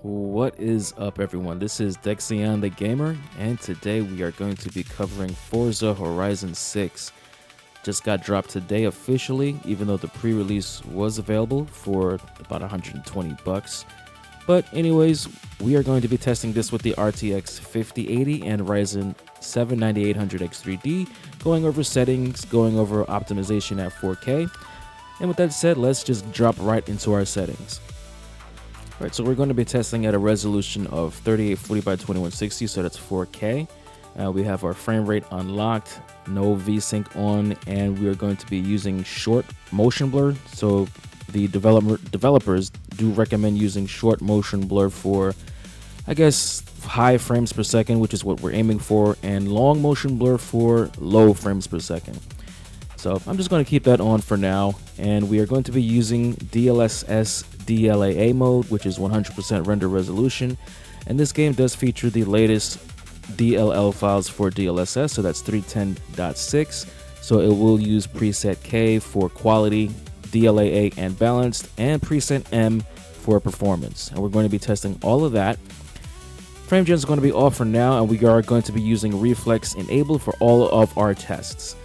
What is up, everyone? This is Dexion the Gamer, and today we are going to be covering Forza Horizon 6. Just got dropped today officially, even though the pre-release was available for about 120 bucks. But anyways, we are going to be testing this with the RTX 5080 and Ryzen 7 9800X3D, going over settings, going over optimization at 4K. And with that said, let's just drop right into our settings. All right, so we're going to be testing at a resolution of 3840 by 2160, so that's 4K. We have our frame rate unlocked, no VSync on, and we are going to be using short motion blur. So the developers do recommend using short motion blur for, I guess, high frames per second, which is what we're aiming for, and long motion blur for low frames per second. So I'm just going to keep that on for now, and we are going to be using DLSS DLAA mode, which is 100% render resolution, and this game does feature the latest DLL files for DLSS, so that's 310.6, so it will use preset K for quality, DLAA and balanced, and preset M for performance, and we're going to be testing all of that. FrameGen is going to be off for now, and we are going to be using reflex enabled for all of our tests.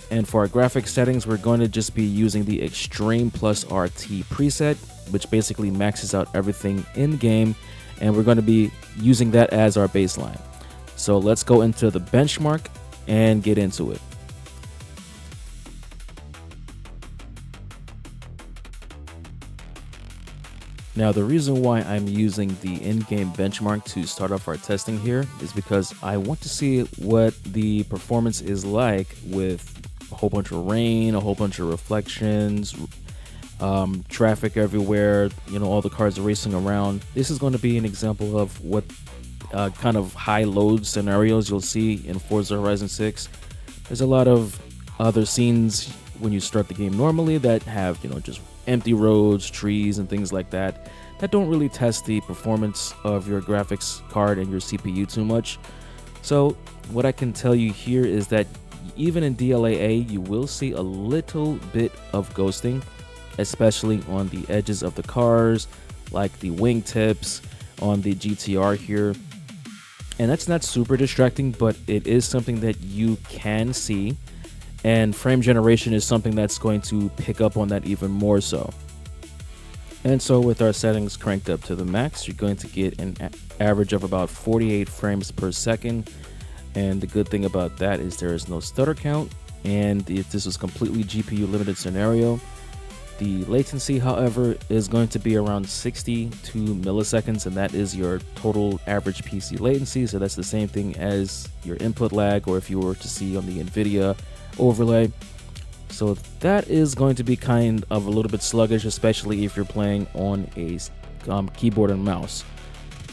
And for our graphics settings, we're going to just be using the Extreme plus RT preset, which basically maxes out everything in game, and we're going to be using that as our baseline. So let's go into the benchmark and get into it. Now, the reason why I'm using the in-game benchmark to start off our testing here is because I want to see what the performance is like with a whole bunch of rain, a whole bunch of reflections, traffic everywhere, all the cars are racing around. This is going to be an example of what kind of high load scenarios you'll see in Forza Horizon 6. There's a lot of other scenes when you start the game normally that have, just empty roads, trees, and things like that don't really test the performance of your graphics card and your CPU too much. So what I can tell you here is that even in DLAA, you will see a little bit of ghosting, especially on the edges of the cars, like the wingtips on the GTR here. And that's not super distracting, but it is something that you can see. And frame generation is something that's going to pick up on that even more so. And so with our settings cranked up to the max, you're going to get an average of about 48 frames per second. And the good thing about that is there is no stutter count, and if this is completely GPU limited scenario, the latency, however, is going to be around 62 milliseconds, and that is your total average PC latency. So that's the same thing as your input lag, or if you were to see on the NVIDIA overlay. So that is going to be kind of a little bit sluggish, especially if you're playing on a keyboard and mouse.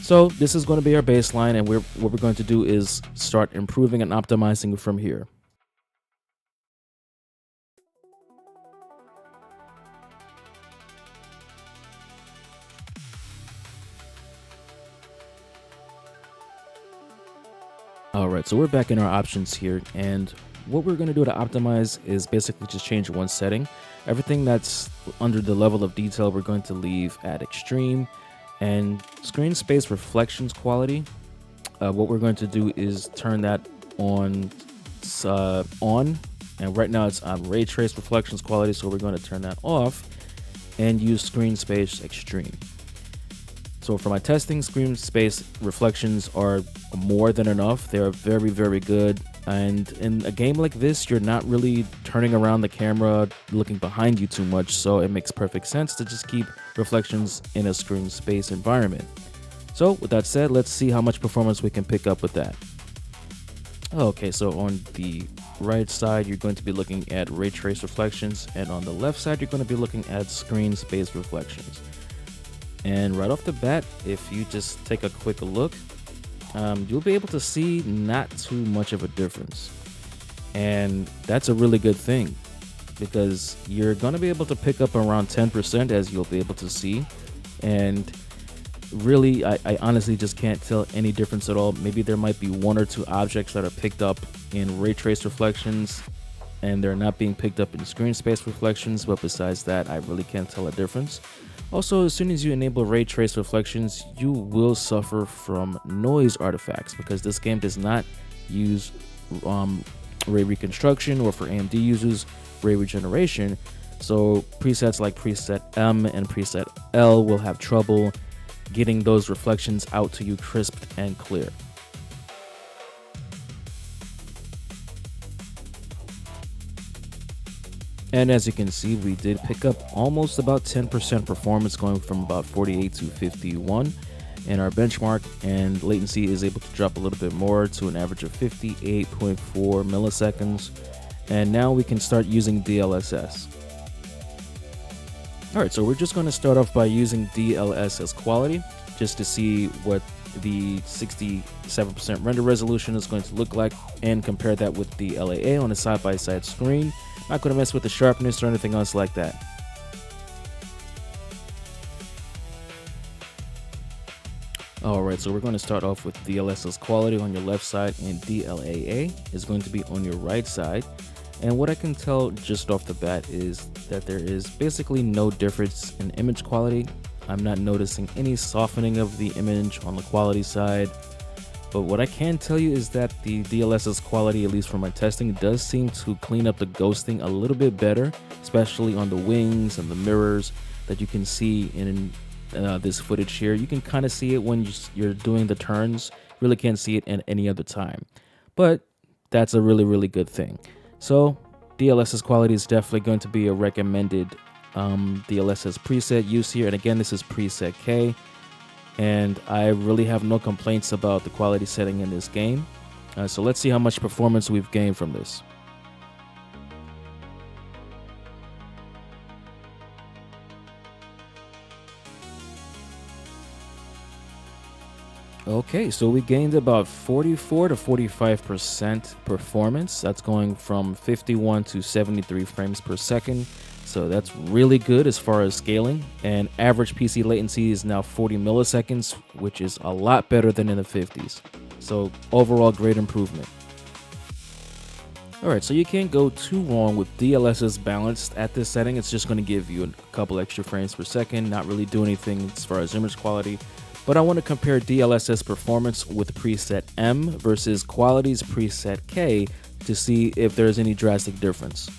So this is going to be our baseline, and what we're going to do is start improving and optimizing from here. All right, so we're back in our options here, and what we're going to do to optimize is basically just change one setting. Everything that's under the level of detail we're going to leave at extreme, and screen space reflections quality, what we're going to do is turn that on, and right now it's on ray trace reflections quality, so we're going to turn that off and use screen space extreme. So for my testing, screen space reflections are more than enough. They are very, very good. And in a game like this, you're not really turning around the camera, looking behind you too much, so it makes perfect sense to just keep reflections in a screen space environment. So with that said, let's see how much performance we can pick up with that. Okay, so on the right side, you're going to be looking at ray trace reflections, and on the left side, you're going to be looking at screen space reflections. And right off the bat, if you just take a quick look, you'll be able to see not too much of a difference. And that's a really good thing, because you're going to be able to pick up around 10%, as you'll be able to see. And really, I honestly just can't tell any difference at all. Maybe there might be one or two objects that are picked up in ray trace reflections, and they're not being picked up in screen space reflections, but besides that, I really can't tell a difference. Also, as soon as you enable ray trace reflections, you will suffer from noise artifacts because this game does not use ray reconstruction, or for AMD users, ray regeneration. So presets like preset M and preset L will have trouble getting those reflections out to you crisp and clear. And as you can see, we did pick up almost about 10% performance, going from about 48 to 51 in our benchmark, and latency is able to drop a little bit more to an average of 58.4 milliseconds. And now we can start using DLSS. All right, so we're just going to start off by using DLSS quality just to see what the 67% render resolution is going to look like and compare that with the DLAA on a side-by-side screen. Not going to mess with the sharpness or anything else like that. Alright, so we're going to start off with DLSS quality on your left side, and DLAA is going to be on your right side. And what I can tell just off the bat is that there is basically no difference in image quality. I'm not noticing any softening of the image on the quality side. But what I can tell you is that the DLSS quality, at least for my testing, does seem to clean up the ghosting a little bit better, especially on the wings and the mirrors that you can see in this footage here. You can kind of see it when you're doing the turns. Really can't see it at any other time. But that's a really good thing. So DLSS quality is definitely going to be a recommended DLSS preset use here. And again, this is preset K. And I really have no complaints about the quality setting in this game. So let's see how much performance we've gained from this. Okay, so we gained about 44 to 45% performance. That's going from 51 to 73 frames per second. So that's really good as far as scaling. And average PC latency is now 40 milliseconds, which is a lot better than in the 50s. So overall, great improvement. Alright, so you can't go too wrong with DLSS balanced at this setting. It's just going to give you a couple extra frames per second, not really do anything as far as image quality. But I want to compare DLSS performance with preset M versus quality's preset K to see if there's any drastic difference.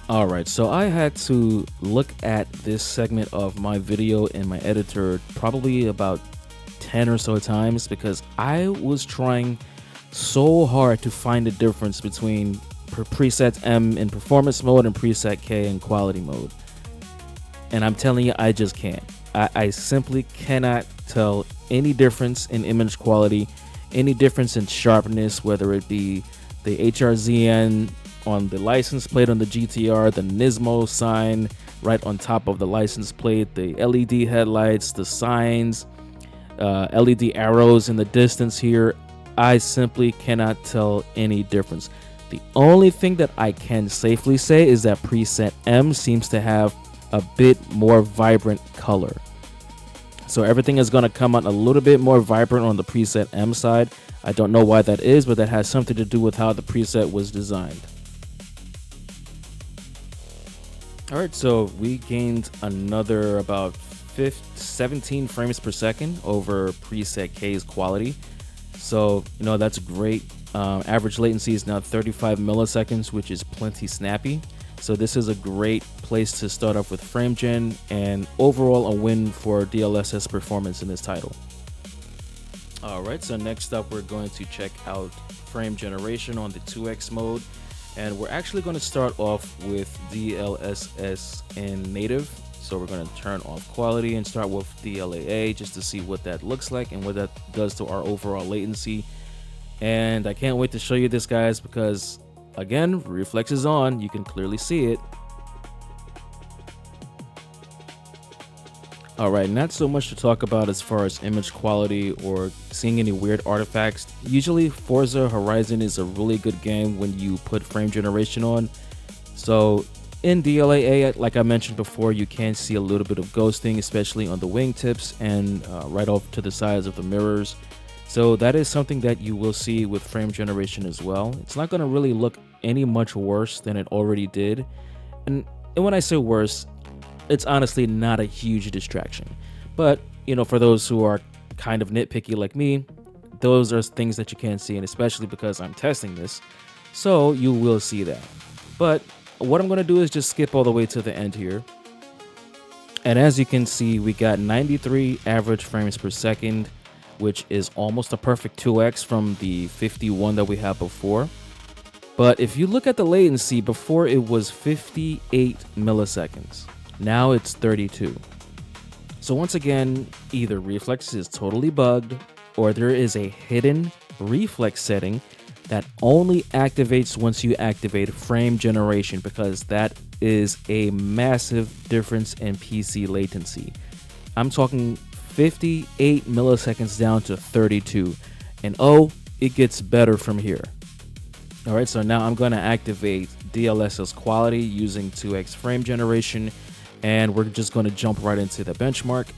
Alright, so I had to look at this segment of my video in my editor probably about 10 or so times because I was trying so hard to find a difference between preset M in performance mode and preset K in quality mode. And I'm telling you, I just can't. I simply cannot tell any difference in image quality, any difference in sharpness, whether it be the HRZN on the license plate on the GTR, the Nismo sign right on top of the license plate, the LED headlights, the signs, LED arrows in the distance here. I simply cannot tell any difference. The only thing that I can safely say is that preset M seems to have a bit more vibrant color. So everything is going to come out a little bit more vibrant on the preset M side. I don't know why that is, but that has something to do with how the preset was designed. Alright, so we gained another about 17 frames per second over preset K's quality. So, that's great. Average latency is now 35 milliseconds, which is plenty snappy. So this is a great place to start off with Framegen, and overall a win for DLSS performance in this title. Alright, so next up we're going to check out frame generation on the 2x mode. And we're actually going to start off with DLSS in native. So we're going to turn off quality and start with DLAA just to see what that looks like and what that does to our overall latency. And I can't wait to show you this, guys, because again, reflex is on. You can clearly see it. Alright, not so much to talk about as far as image quality or seeing any weird artifacts. Usually Forza Horizon is a really good game when you put frame generation on. So in DLAA, like I mentioned before, you can see a little bit of ghosting, especially on the wingtips and right off to the sides of the mirrors. So that is something that you will see with frame generation as well. It's not going to really look any much worse than it already did. And when I say worse, it's honestly not a huge distraction. But, you know, for those who are kind of nitpicky like me, those are things that you can't see, and especially because I'm testing this, so you will see that. But what I'm going to do is just skip all the way to the end here. And as you can see, we got 93 average frames per second, which is almost a perfect 2x from the 51 that we had before. But if you look at the latency, before it was 58 milliseconds. Now it's 32. So once again, either reflex is totally bugged, or there is a hidden reflex setting that only activates once you activate frame generation, because that is a massive difference in PC latency. I'm talking 58 milliseconds down to 32. And oh, it gets better from here. All right, so now I'm going to activate DLSS quality using 2x frame generation, and we're just going to jump right into the benchmark.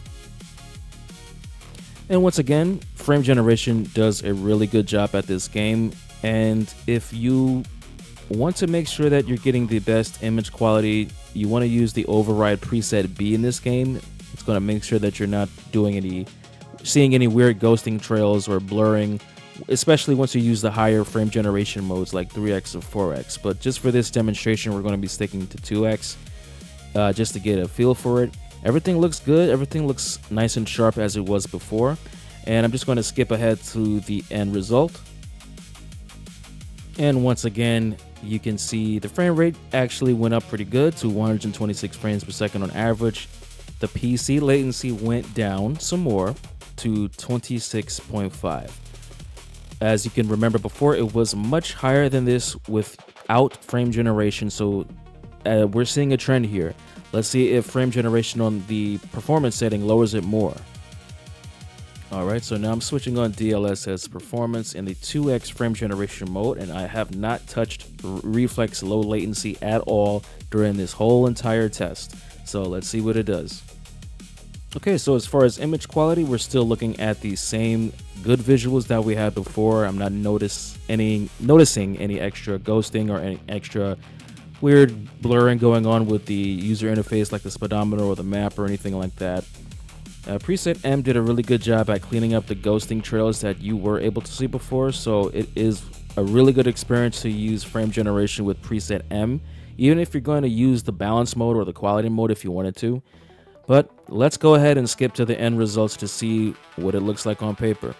And once again, frame generation does a really good job at this game. And if you want to make sure that you're getting the best image quality, you want to use the override preset B in this game. It's going to make sure that you're not seeing any weird ghosting trails or blurring, especially once you use the higher frame generation modes like 3x or 4x. But just for this demonstration, we're going to be sticking to 2x just to get a feel for it. Everything looks good. Everything looks nice and sharp as it was before. And I'm just going to skip ahead to the end result. And once again, you can see the frame rate actually went up pretty good to 126 frames per second on average. The PC latency went down some more to 26.5. As you can remember before, it was much higher than this without frame generation. So we're seeing a trend here. Let's see if frame generation on the performance setting lowers it more. All right, so now I'm switching on DLSS performance in the 2x frame generation mode, and I have not touched reflex low latency at all during this whole entire test. So let's see what it does. Okay, so as far as image quality, we're still looking at the same good visuals that we had before. I'm not noticing any extra ghosting or any extra weird blurring going on with the user interface like the speedometer or the map or anything like that. Preset M did a really good job at cleaning up the ghosting trails that you were able to see before, so it is a really good experience to use frame generation with Preset M, even if you're going to use the balance mode or the quality mode if you wanted to. But let's go ahead and skip to the end results to see what it looks like on paper.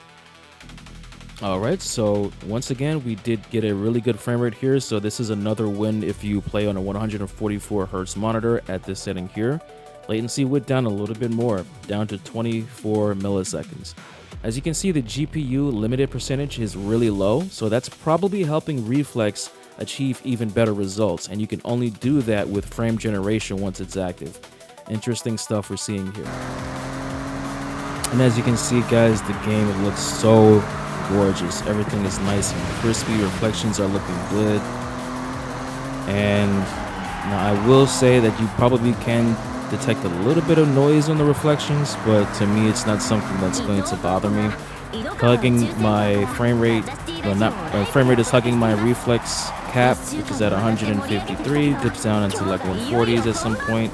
Alright, so once again, we did get a really good frame rate here, so this is another win if you play on a 144 Hz monitor at this setting here. Latency went down a little bit more, down to 24 milliseconds. As you can see, the GPU limited percentage is really low, so that's probably helping Reflex achieve even better results, and you can only do that with frame generation once it's active. Interesting stuff we're seeing here. And as you can see, guys, the game looks so gorgeous. Everything is nice and crispy. Reflections are looking good. And now I will say that you probably can detect a little bit of noise on the reflections, but to me it's not something that's going to bother me. Hugging my frame rate, frame rate is hugging my reflex cap, which is at 153, dips down into like 140s at some point,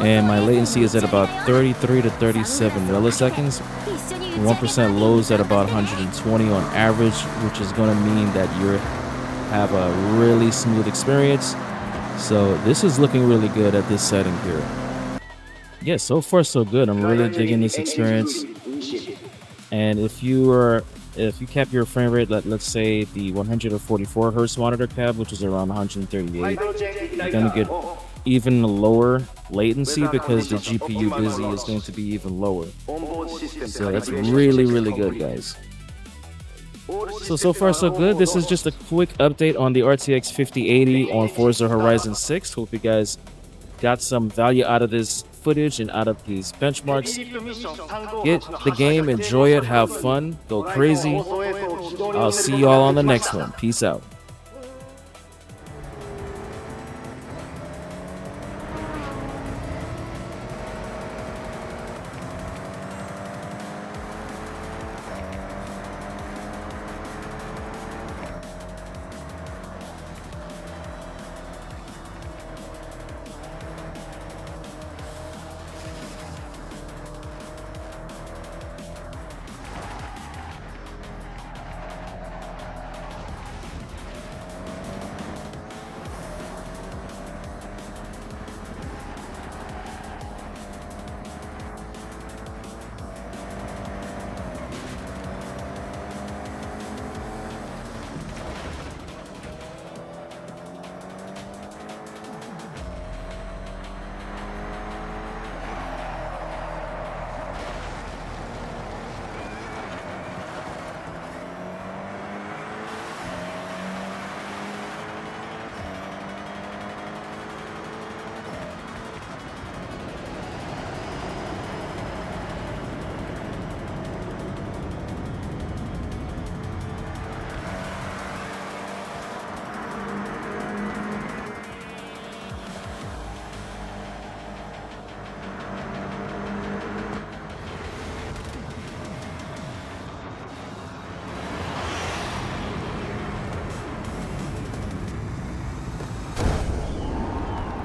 and my latency is at about 33 to 37 milliseconds. 1% lows at about 120 on average, which is going to mean that you have a really smooth experience. So this is looking really good at this setting here. Yeah, so far so good. I'm really digging this experience. And if you cap your frame rate, let's say the 144 Hz monitor cap, which is around 138, you're gonna get even lower latency because the GPU busy is going to be even lower. So that's really, really good, guys. So far so good. This is just a quick update on the RTX 5080 on Forza Horizon 6. Hope you guys got some value out of this footage and out of these benchmarks. Get the game, enjoy it, have fun, go crazy. I'll see y'all on the next one. Peace out.